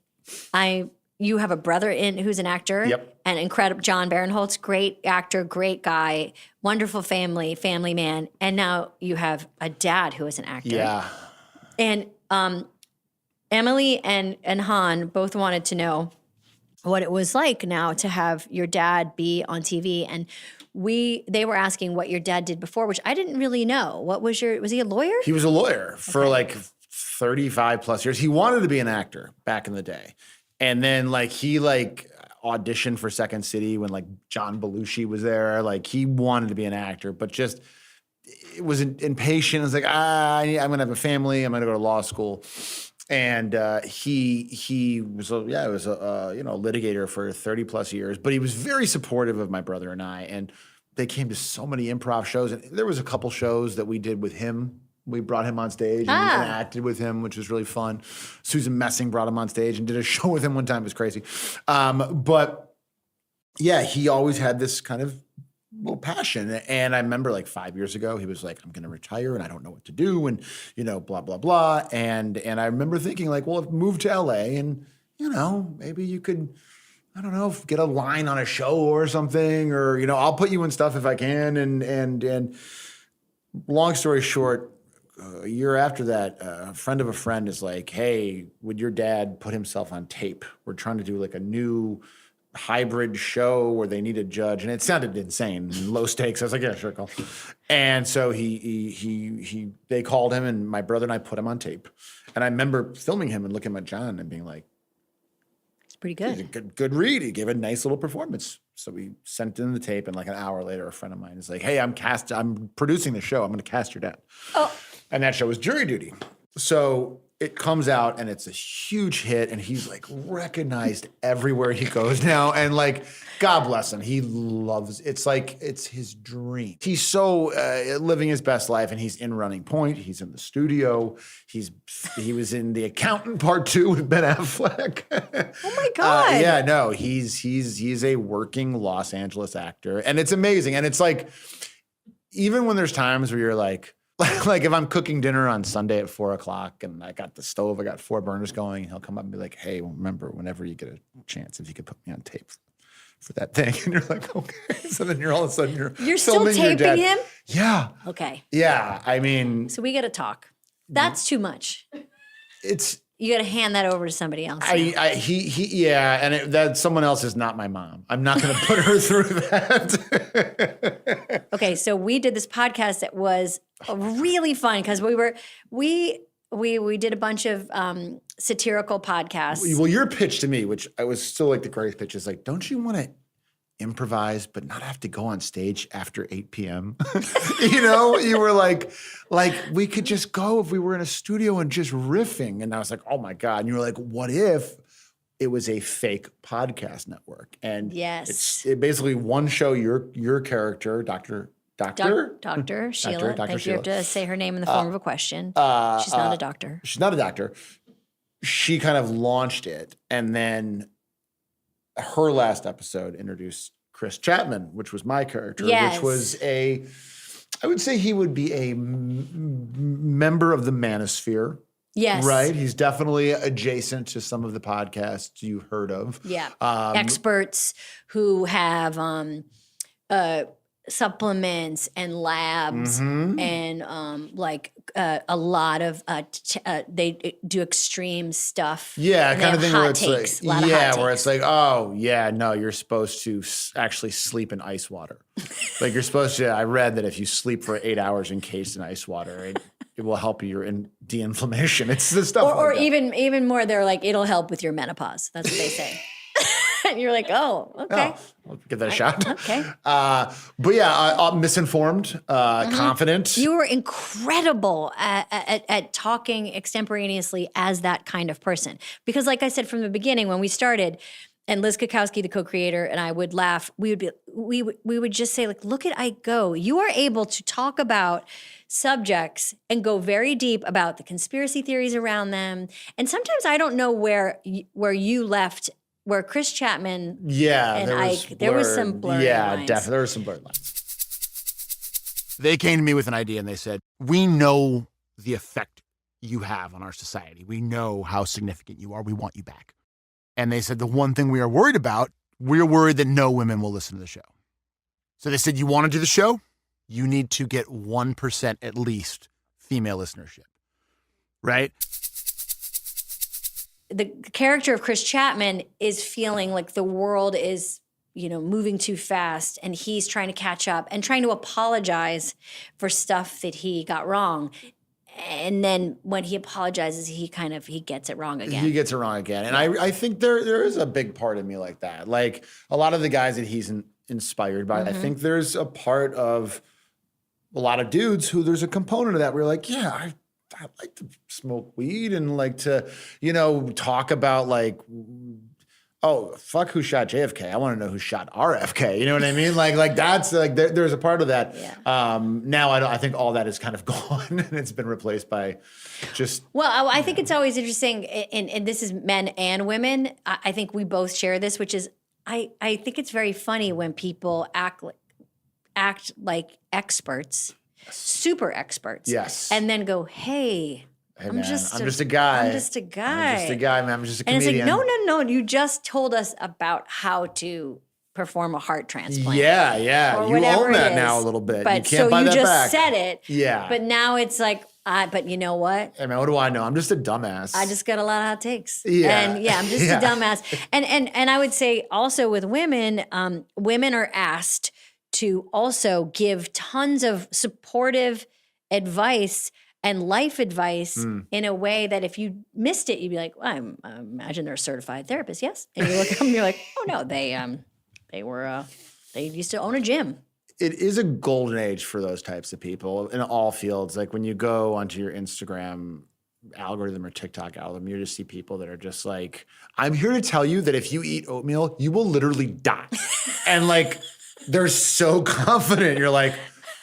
You have a brother who's an actor. Yep. And incredible John Barinholtz, great actor, great guy, wonderful family man. And now you have a dad who is an actor. Yeah. And Emily and Han both wanted to know what it was like now to have your dad be on TV. And they were asking what your dad did before, which I didn't really know. Was he a lawyer? He was a lawyer for like 35 plus years. He wanted to be an actor back in the day. And then he auditioned for Second City when John Belushi was there. He wanted to be an actor, but just it was impatient. It was like, I'm going to have a family. I'm going to go to law school. And he was a litigator for 30 plus years, but he was very supportive of my brother and I. And they came to so many improv shows, and there was a couple shows that we did with him. We brought him on stage and acted with him, which was really fun. Susan Messing brought him on stage and did a show with him one time. It was crazy. But yeah, he always had this kind of little passion. And I remember 5 years ago, he was like, I'm going to retire and I don't know what to do. And, blah, blah, blah. And I remember thinking move to LA and, maybe you could, I don't know, get a line on a show or something, or, I'll put you in stuff if I can. And long story short, a year after that, a friend of a friend is like, hey, would your dad put himself on tape? We're trying to do a new hybrid show where they need a judge, and it sounded insane, low stakes. I was like, yeah, sure, cool. And so they called him, and my brother and I put him on tape. And I remember filming him and looking at John and being like, It's pretty good. he's a good read. He gave a nice little performance. So we sent in the tape, and an hour later, a friend of mine is like, hey, I'm producing the show. I'm going to cast your dad. Oh. And that show was Jury Duty. So it comes out and it's a huge hit, and he's recognized everywhere he goes now. And God bless him. He loves it's his dream. He's so living his best life, and he's in Running Point. He's in the studio. He was in The Accountant Part 2 with Ben Affleck. Oh my God. Yeah, no, he's a working Los Angeles actor, and it's amazing. And it's even when there's times where you're if I'm cooking dinner on Sunday at 4:00 and I got the stove, I got 4 burners going, and he'll come up and be like, hey, remember, whenever you get a chance, if you could put me on tape for that thing. And you're like, okay. So then all of a sudden You're still filming your taping dad. him? Yeah. Okay. Yeah. I mean, So we got to talk. That's too much. You got to hand that over to somebody else. Yeah, and that someone else is not my mom. I'm not going to put her through that. Okay, so we did this podcast that was really fun because we did a bunch of satirical podcasts. Well, your pitch to me, which I was still the greatest pitch, is don't you want to improvise but not have to go on stage after 8 p.m.? You were like we could just go if we were in a studio and just riffing. And I was like, oh my God. And you were like, what if it was a fake podcast network? And yes, it's basically one show, your character, Dr. Sheila. Dr. You Sheila. have to say her name in the form of a question. She's not a doctor. She's not a doctor. she kind of launched it, and then her last episode introduced Chris Chapman, which was my character, which was I would say he would be a member of the manosphere. Yes. Right. He's definitely adjacent to some of the podcasts you heard of. Yeah. Experts who have supplements and labs and a lot of they do extreme stuff. Yeah, and kind of thing where it's takes, like, where it's like, oh yeah, no, you're supposed to actually sleep in ice water. Like you're supposed to. I read that if you sleep for 8 hours encased in ice water, it will help your de-inflammation. It's the stuff. Or even more, they're like, it'll help with your menopause. That's what they say. And you're like, oh, okay. Oh, I'll give that a shot. Okay. But yeah, misinformed, confident. You were incredible at talking extemporaneously as that kind of person. Because like I said from the beginning, when we started, and Liz Kukowski, the co-creator, and I would laugh, we would just say, like, look at Ike go. You are able to talk about subjects and go very deep about the conspiracy theories around them. And sometimes I don't know where you left, where Chris Chapman and Ike, there was some blurry lines. Definitely. There were some blurry lines. They came to me with an idea and they said, we know the effect you have on our society. We know how significant you are. We want you back. And they said, the one thing we are worried about, we're worried that no women will listen to the show. So they said, you want to do the show? You need to get 1% at least female listenership, right? The character of Chris Chapman is feeling like the world is, moving too fast, and he's trying to catch up and trying to apologize for stuff that he got wrong. And then when he apologizes, he gets it wrong again. He gets it wrong again. And I think there is a big part of me like that. Like a lot of the guys that he's inspired by, I think there's a part of a lot of dudes who there's a component of that where you're like, yeah, I like to smoke weed and like to, talk about like, oh, fuck who shot JFK. I want to know who shot RFK. You know what I mean? Like that's like, there's a part of that. Yeah. Now I think all that is kind of gone and it's been replaced by just. Well, I think it's always interesting. And this is men and women. I think we both share this, which is, I think it's very funny when people act like experts, super experts. Yes. And then go, hey, I'm just a guy. I'm just a guy. I'm just a guy, man. I'm just a comedian. And it's like, no. You just told us about how to perform a heart transplant. Yeah. Or You whatever own that it now is. a little bit. But you can't buy you that just back. said it. Yeah. But now it's like, but you know what? Hey, man, what do I know? I'm just a dumbass. I just got a lot of hot takes. Yeah. And I'm just a dumbass. And I would say also with women, women are asked to also give tons of supportive advice and life advice in a way that if you missed it, you'd be like, well, I imagine they're a certified therapist, yes? And you look at them and you're like, oh no, they used to own a gym. It is a golden age for those types of people in all fields. Like when you go onto your Instagram algorithm or TikTok algorithm, you just see people that are just like, I'm here to tell you that if you eat oatmeal, you will literally die. And like, they're so confident. You're like,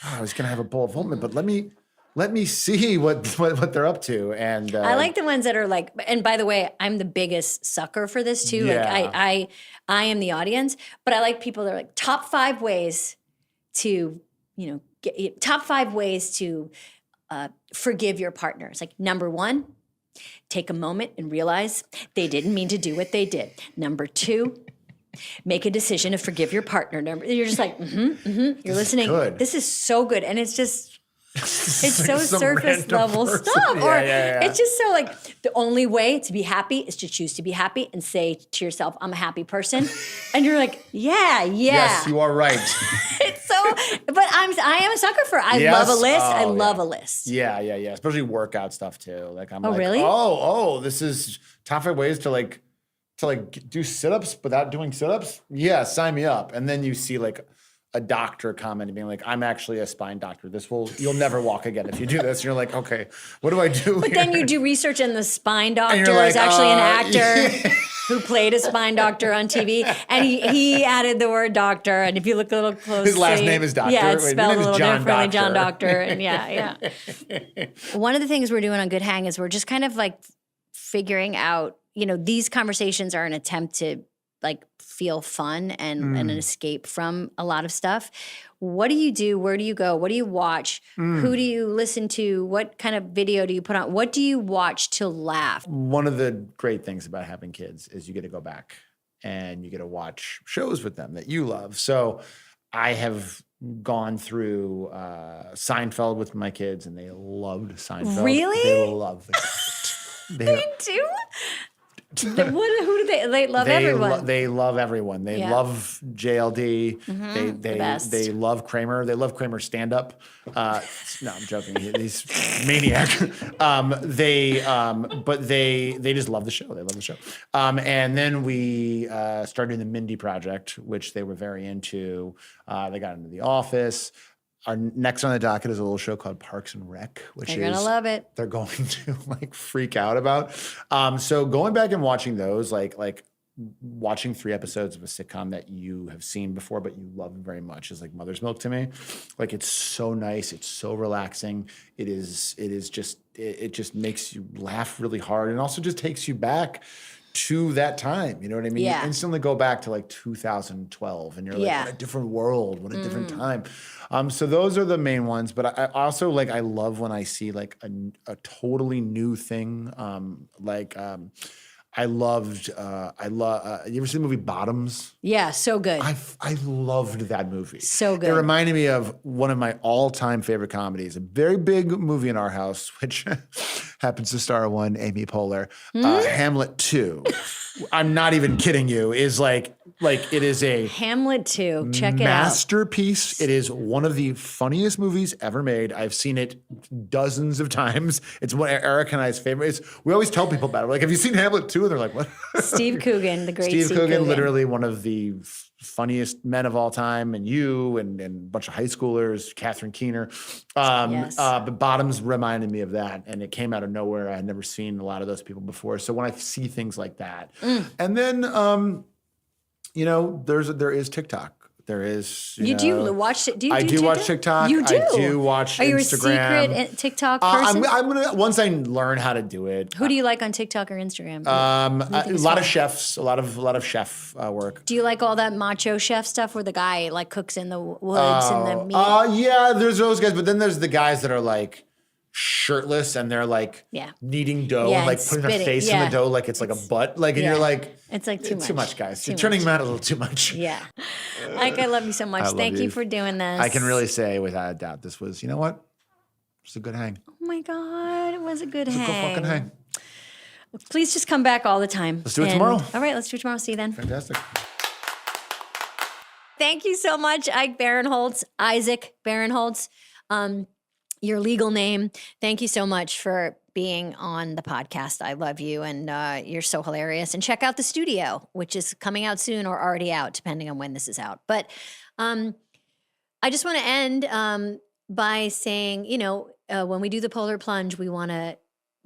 oh, I was going to have a bowl of oatmeal, but let me see what they're up to. And I like the ones that are like, and by the way, I'm the biggest sucker for this too. Yeah. Like I am the audience, but I like people that are like top 5 ways to, top 5 ways to forgive your partner. It's like, number 1, take a moment and realize they didn't mean to do what they did. Number 2, make a decision to forgive your partner. You're just like, you're listening. This is so good. And it's just, it's so surface level stuff. Or it's just so like, the only way to be happy is to choose to be happy and say to yourself, I'm a happy person. And you're like, yeah. Yes, you are right. It's so, but I am a sucker for, I love a list. I love a list. Yeah. Especially workout stuff too. Like I'm like, really? This is top 5 ways to do sit-ups without doing sit-ups. Yeah, sign me up. And then you see like a doctor comment and being like, I'm actually a spine doctor. You'll never walk again if you do this. And you're like, okay, what do I do But here? then you do research and the spine doctor like, is actually an actor who played a spine doctor on TV. And he added the word doctor. And if you look a little closely. His last name is Doctor? Yeah, it's Wait, his spelled name a is little John differently. Doctor. John Doctor. And yeah. One of the things we're doing on Good Hang is we're just kind of like figuring out, these conversations are an attempt to like feel fun and an escape from a lot of stuff. What do you do? Where do you go? What do you watch? Who do you listen to? What kind of video do you put on? What do you watch to laugh? One of the great things about having kids is you get to go back and you get to watch shows with them that you love. So I have gone through Seinfeld with my kids, and they loved Seinfeld. Really? They love it. They do? Who do they? They love everyone. They love everyone. They love JLD. The best. They love Kramer. They love Kramer's stand up. No, I'm joking. He's maniac. But they just love the show. They love the show. And then we started the Mindy Project, which they were very into. They got into The Office. Our next on the docket is a little show called Parks and Rec, which They're gonna love it. They're going to like freak out about. So going back and watching those, like watching 3 episodes of a sitcom that you have seen before but you love very much is like mother's milk to me. Like it's so nice, it's so relaxing. It just makes you laugh really hard and also just takes you back to that time. You know what I mean? Yeah. You instantly go back to like 2012 and you're like, what a different world, what a different time. So those are the main ones. But I also like, I love when I see like a totally new thing. I loved, you ever see the movie Bottoms? Yeah, so good. I loved that movie. So good. It reminded me of one of my all-time favorite comedies, a very big movie in our house, which happens to star one Amy Poehler, Hamlet 2. I'm not even kidding you, is like it is a Hamlet 2. Check it out. Masterpiece. It is one of the funniest movies ever made. I've seen it dozens of times. It's one of Eric and I's favorites. We always tell people about it. We're like, have you seen Hamlet 2? And they're like, what? Steve Coogan, the great Steve Coogan, literally one of the funniest men of all time, and you and a bunch of high schoolers, Catherine Keener. Yes. But Bottoms reminded me of that, and it came out of nowhere. I had never seen a lot of those people before. So when I see things like that, and then there is TikTok. There is. You do watch it? I do watch TikTok. You do. I do watch Instagram. Are you a secret TikTok person? I'm gonna once I learn how to do it. Who do you like on TikTok or Instagram? A lot of chefs, a lot of chef work. Do you like all that macho chef stuff where the guy like cooks in the woods and the meat? Yeah, there's those guys, but then there's the guys that are like shirtless and they're like kneading dough and like putting their face in the dough like it's like a butt. Like and you're like, it's like too much, guys. You're turning them out a little too much. Yeah. Ike, I love you so much. Thank you for doing this. I can really say without a doubt, this was, you know what? It's a good hang. Oh my God, it was a good hang. It's a good fucking hang. Please just come back all the time. Let's do it tomorrow. All right, let's do it tomorrow. See you then. Fantastic. Thank you so much, Ike Barinholtz, Isaac Barinholtz. Your legal name. Thank you so much for being on the podcast. I love you, and you're so hilarious. And check out The Studio, which is coming out soon or already out, depending on when this is out. But I just want to end by saying, when we do the polar plunge, we want to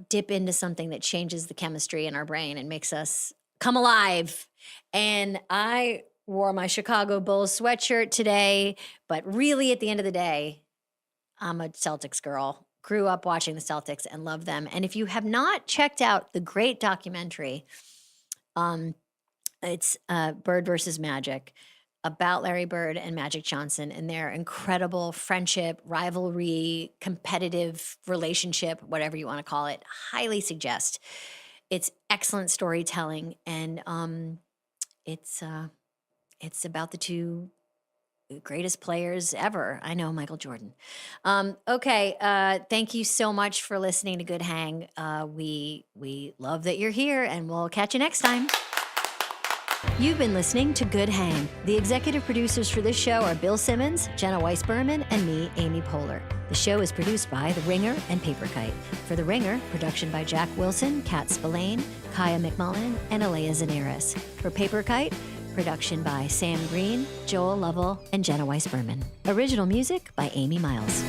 dip into something that changes the chemistry in our brain and makes us come alive. And I wore my Chicago Bulls sweatshirt today, but really at the end of the day, I'm a Celtics girl, grew up watching the Celtics and love them. And if you have not checked out the great documentary, it's Bird versus Magic, about Larry Bird and Magic Johnson and their incredible friendship, rivalry, competitive relationship, whatever you want to call it. Highly suggest. It's excellent storytelling, and it's about the two greatest players ever. I know, Michael Jordan. Okay. Thank you so much for listening to Good Hang. We love that you're here, and we'll catch you next time. You've been listening to Good Hang. The executive producers for this show are Bill Simmons, Jenna Weiss-Berman, and me, Amy Poehler. The show is produced by The Ringer and Paperkite. For The Ringer, production by Jack Wilson, Kat Spillane, Kaya McMullen, and Alea Zanaris. For Paperkite, production by Sam Green, Joel Lovell, and Jenna Weiss-Berman. Original music by Amy Miles.